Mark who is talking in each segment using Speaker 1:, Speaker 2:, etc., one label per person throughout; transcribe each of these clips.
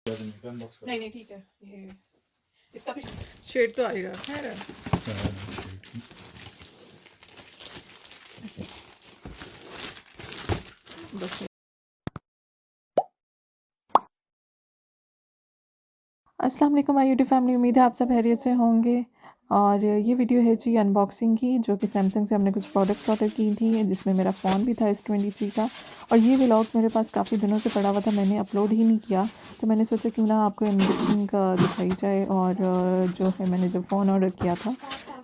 Speaker 1: नहीं नहीं ठीक है, ये इसका भी शेड तो आ ही रहा है ऐसे बस। अस्सलाम वालेकुम माय यूट्यूब फैमिली, उम्मीद है आप सब खैरियत से होंगे। और ये वीडियो है जी अनबॉक्सिंग की, जो कि सैमसंग से हमने कुछ प्रोडक्ट्स ऑर्डर की थी, जिसमें मेरा फ़ोन भी था S23 का। और ये व्लॉग मेरे पास काफ़ी दिनों से पड़ा हुआ था, मैंने अपलोड ही नहीं किया, तो मैंने सोचा क्यों ना आपको अनबॉक्सिंग का दिखाई जाए। और जो है मैंने जब फ़ोन ऑर्डर किया था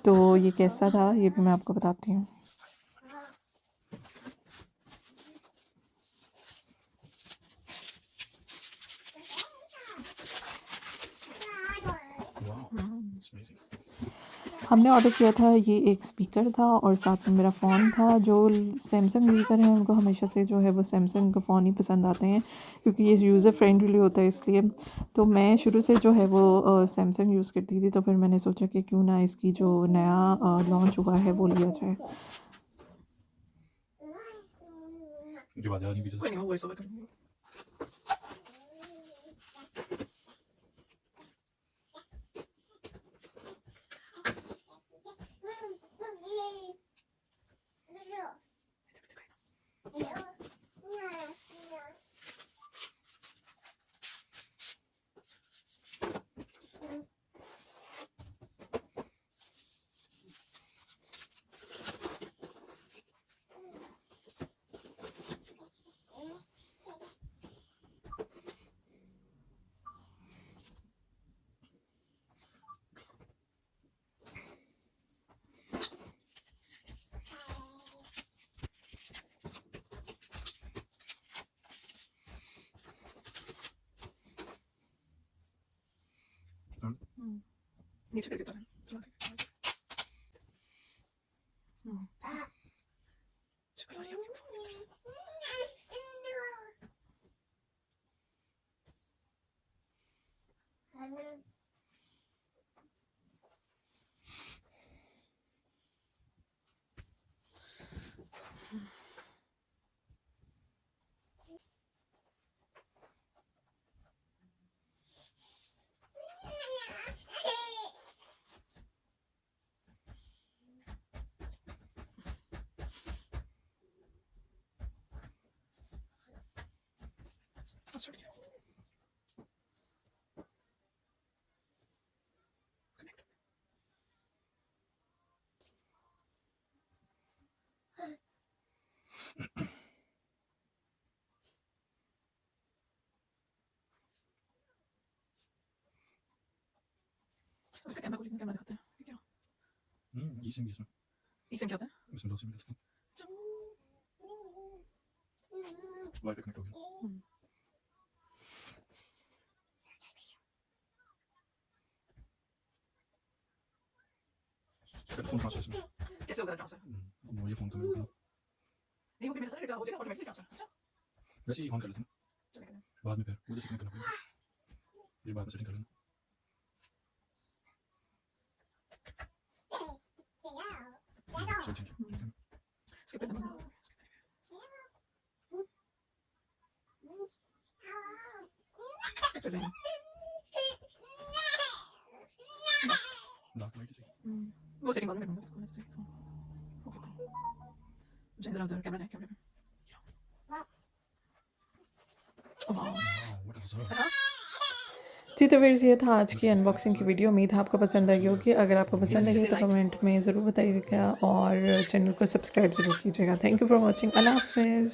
Speaker 1: तो ये कैसा था ये भी मैं आपको बताती हूँ। हमने ऑर्डर किया था, ये एक स्पीकर था और साथ में मेरा फ़ोन था। जो सैमसंग यूज़र हैं उनको हमेशा से जो है वो सैमसंग का फ़ोन ही पसंद आते हैं, क्योंकि ये यूज़र फ्रेंडली होता है इसलिए। तो मैं शुरू से जो है वो सैमसंग यूज़ करती थी, तो फिर मैंने सोचा कि क्यों ना इसकी जो नया लॉन्च हुआ है वो लिया जाए। कोई नहीं, वो वॉइस ओवर करूँगी। नीचे करके उतारें। चलो यार, ये फोन इधर से। पासवर्ड क्या है? कनेक्ट। अब इसका कैमरा खोलिए, कैमरा दिखाते हैं ये क्या।
Speaker 2: ई सिम भी है इसमें।
Speaker 1: ई सिम क्या होता है?
Speaker 2: इसमें 2 सिम है इसमें। वाईफाई कनेक्ट हो गया। फोन ट्रांसफर इसमें।
Speaker 1: कैसे होगा ट्रांसफर?
Speaker 2: वो ये फोन तो मैं
Speaker 1: नहीं, वो भी मेरे साथ हो जाएगा ऑटोमेटिकली ट्रांसफर। अच्छा
Speaker 2: वैसे ही ऑन कर लेते हैं
Speaker 1: चलेगा।
Speaker 2: बाद में, फिर उधर से कनेक्ट करना पड़ेगा, ये बाद में सेटिंग कर लेना। सेटिंग ठीक है।
Speaker 1: स्किप कर देना। स्किप कर देना।
Speaker 2: डार्क लाइट चाहिए।
Speaker 1: वो सेटिंग बाद में करूँगा। ओके मुझे जरा उधर कैमरा पे। वाह
Speaker 2: व्हाट इज दैट?
Speaker 1: है जी। तो फिर ये था आज की अनबॉक्सिंग की वीडियो, उम्मीद है आपको पसंद आई होगी। अगर आपको पसंद आई तो कमेंट में ज़रूर बताइएगा और चैनल को सब्सक्राइब ज़रूर कीजिएगा। Thank you for watching. अल्लाह हाफिज़।